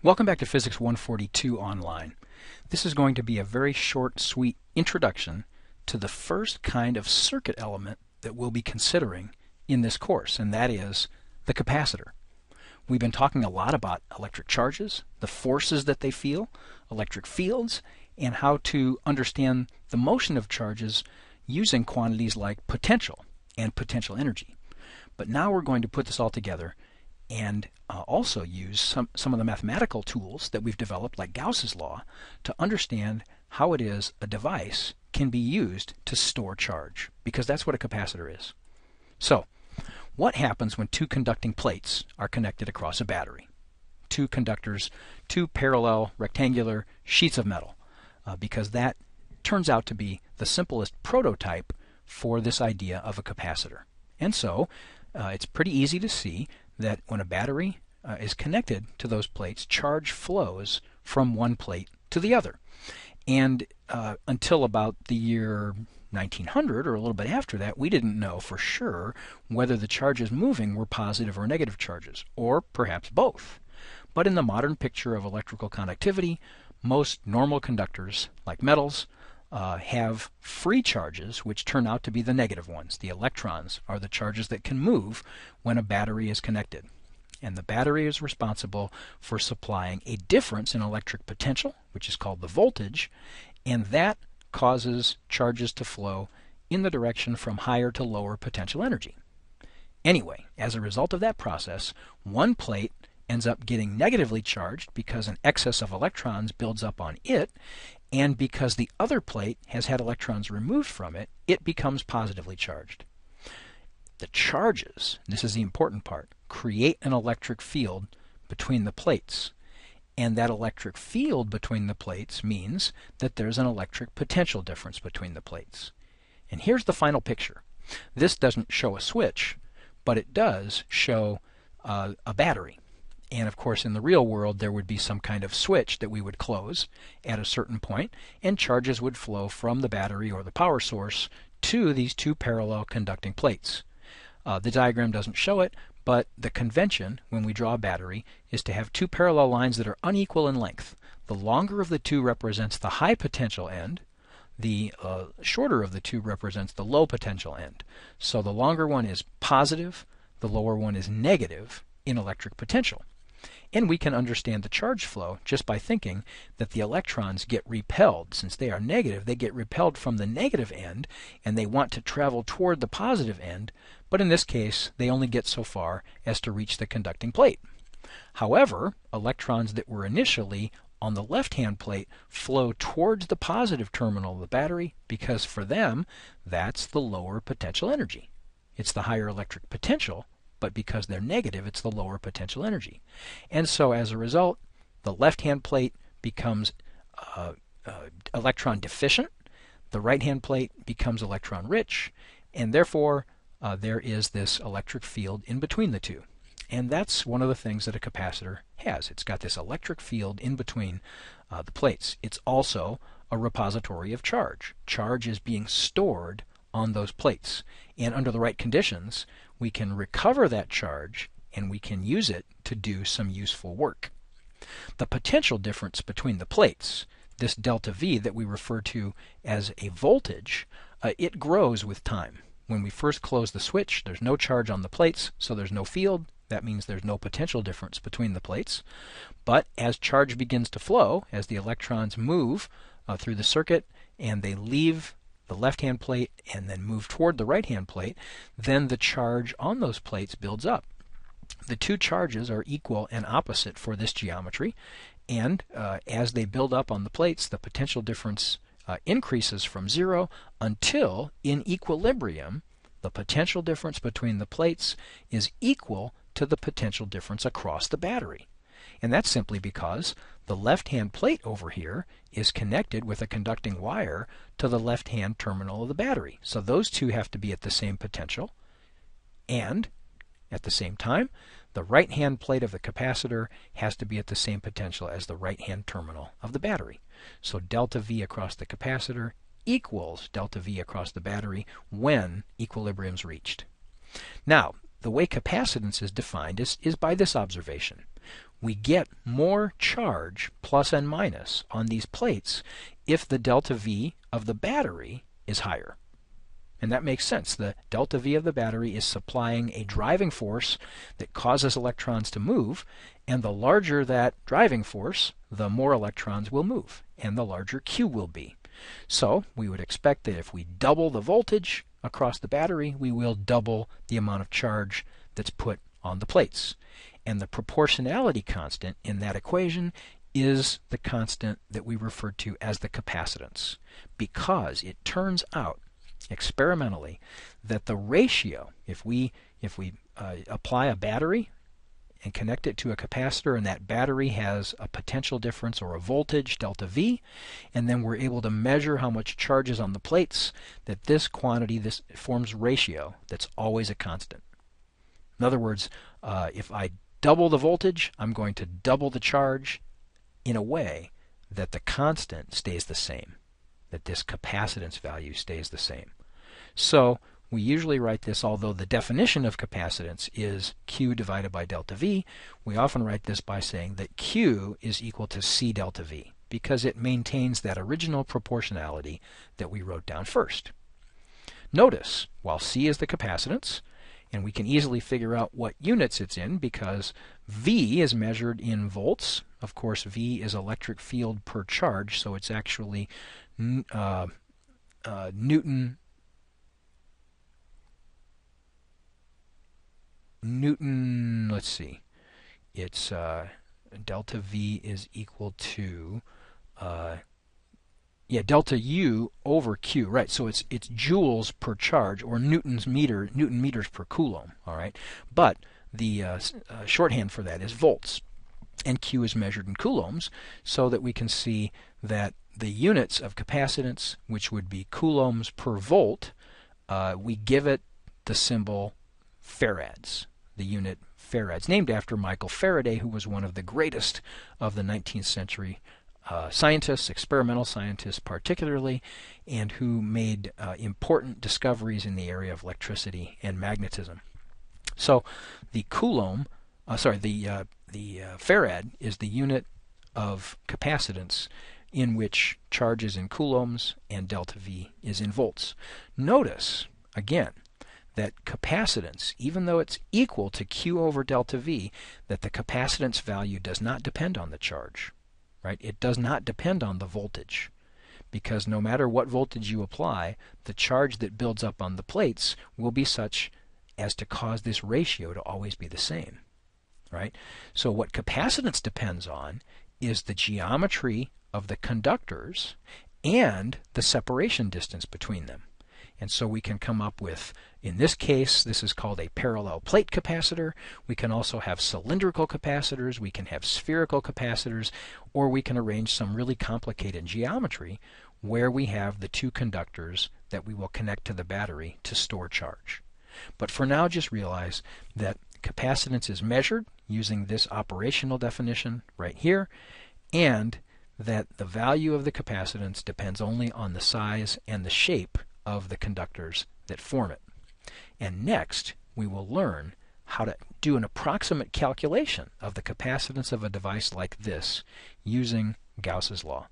Welcome back to Physics 142 Online. This is going to be a very short, sweet introduction to the first kind of circuit element that we'll be considering in this course, and that is the capacitor. We've been talking a lot about electric charges, the forces that they feel, electric fields, and how to understand the motion of charges using quantities like potential and potential energy. But now we're going to put this all together and also use some of the mathematical tools that we've developed, like Gauss's law, to understand how it is a device can be used to store charge, because that's what a capacitor is. So, what happens when two conducting plates are connected across a battery? Two conductors, two parallel rectangular sheets of metal, because that turns out to be the simplest prototype for this idea of a capacitor. And so, it's pretty easy to see that when a battery is connected to those plates, charge flows from one plate to the other. And until about the year 1900, or a little bit after that, we didn't know for sure whether the charges moving were positive or negative charges, or perhaps both. But in the modern picture of electrical conductivity, most normal conductors, like metals, have free charges, which turn out to be the negative ones. The electrons are the charges that can move when a battery is connected. And the battery is responsible for supplying a difference in electric potential, which is called the voltage, and that causes charges to flow in the direction from higher to lower potential energy. Anyway, as a result of that process, one plate ends up getting negatively charged because an excess of electrons builds up on it, and because the other plate has had electrons removed from it, it becomes positively charged. The charges, this is the important part, create an electric field between the plates. And that electric field between the plates means that there's an electric potential difference between the plates. And here's the final picture. This doesn't show a switch, but it does show a battery. And of course, in the real world, there would be some kind of switch that we would close at a certain point, and charges would flow from the battery or the power source to these two parallel conducting plates. The diagram doesn't show it, but the convention when we draw a battery is to have two parallel lines that are unequal in length. The longer of the two represents the high potential end. The shorter of the two represents the low potential end. So the longer one is positive, the lower one is negative in electric potential. And we can understand the charge flow just by thinking that the electrons get repelled. Since they are negative, they get repelled from the negative end, and they want to travel toward the positive end, but in this case, they only get so far as to reach the conducting plate. However, electrons that were initially on the left-hand plate flow towards the positive terminal of the battery, because for them, that's the lower potential energy. It's the higher electric potential, but because they're negative, it's the lower potential energy. And so as a result, the left-hand plate becomes electron deficient, the right-hand plate becomes electron rich, and therefore there is this electric field in between the two. And that's one of the things that a capacitor has. It's got this electric field in between the plates. It's also a repository of charge. Charge is being stored on those plates. And under the right conditions, we can recover that charge and we can use it to do some useful work. The potential difference between the plates, this delta V that we refer to as a voltage, it grows with time. When we first close the switch, there's no charge on the plates, so there's no field. That means there's no potential difference between the plates. But as charge begins to flow, as the electrons move through the circuit and they leave the left-hand plate and then move toward the right-hand plate, then the charge on those plates builds up. The two charges are equal and opposite for this geometry, and as they build up on the plates, the potential difference increases from zero until, in equilibrium, the potential difference between the plates is equal to the potential difference across the battery. And that's simply because the left-hand plate over here is connected with a conducting wire to the left-hand terminal of the battery. So those two have to be at the same potential. And at the same time, the right-hand plate of the capacitor has to be at the same potential as the right-hand terminal of the battery. So delta V across the capacitor equals delta V across the battery when equilibrium is reached. Now, the way capacitance is defined is by this observation. we get more charge, plus and minus, on these plates if the delta V of the battery is higher. And that makes sense. The delta V of the battery is supplying a driving force that causes electrons to move, and the larger that driving force, the more electrons will move, and the larger Q will be. So we would expect that if we double the voltage across the battery, we will double the amount of charge that's put on the plates. And the proportionality constant in that equation is the constant that we refer to as the capacitance, because it turns out experimentally that the ratio, if we apply a battery and connect it to a capacitor, and that battery has a potential difference or a voltage, delta V, and then we're able to measure how much charge is on the plates, that this quantity, this forms ratio that's always a constant. In other words, if I double the voltage, I'm going to double the charge in a way that the constant stays the same, that this capacitance value stays the same. So we usually write this, although the definition of capacitance is Q divided by delta V, we often write this by saying that Q is equal to C delta V, because it maintains that original proportionality that we wrote down first. Notice, while C is the capacitance, and we can easily figure out what units it's in because V is measured in volts. Of course, V is electric field per charge, so it's actually Newton. Let's see. It's delta V is equal to delta U over Q, right? So it's joules per charge, or Newton meters per coulomb, all right? But the shorthand for that is volts, and Q is measured in coulombs, so that we can see that the units of capacitance, which would be coulombs per volt, we give it the symbol farads, the unit farads, named after Michael Faraday, who was one of the greatest of the 19th century scientists, experimental scientists particularly, and who made important discoveries in the area of electricity and magnetism. So the coulomb, the farad is the unit of capacitance in which charge is in coulombs and delta V is in volts. Notice, again, that capacitance, even though it's equal to Q over delta V, that the capacitance value does not depend on the charge. Right? It does not depend on the voltage, because no matter what voltage you apply, the charge that builds up on the plates will be such as to cause this ratio to always be the same. Right? So what capacitance depends on is the geometry of the conductors and the separation distance between them. And so we can come up with, in this case, this is called a parallel plate capacitor. We can also have cylindrical capacitors, we can have spherical capacitors, or we can arrange some really complicated geometry where we have the two conductors that we will connect to the battery to store charge. But for now, just realize that capacitance is measured using this operational definition right here, and that the value of the capacitance depends only on the size and the shape of the conductors that form it. And next, we will learn how to do an approximate calculation of the capacitance of a device like this using Gauss's law.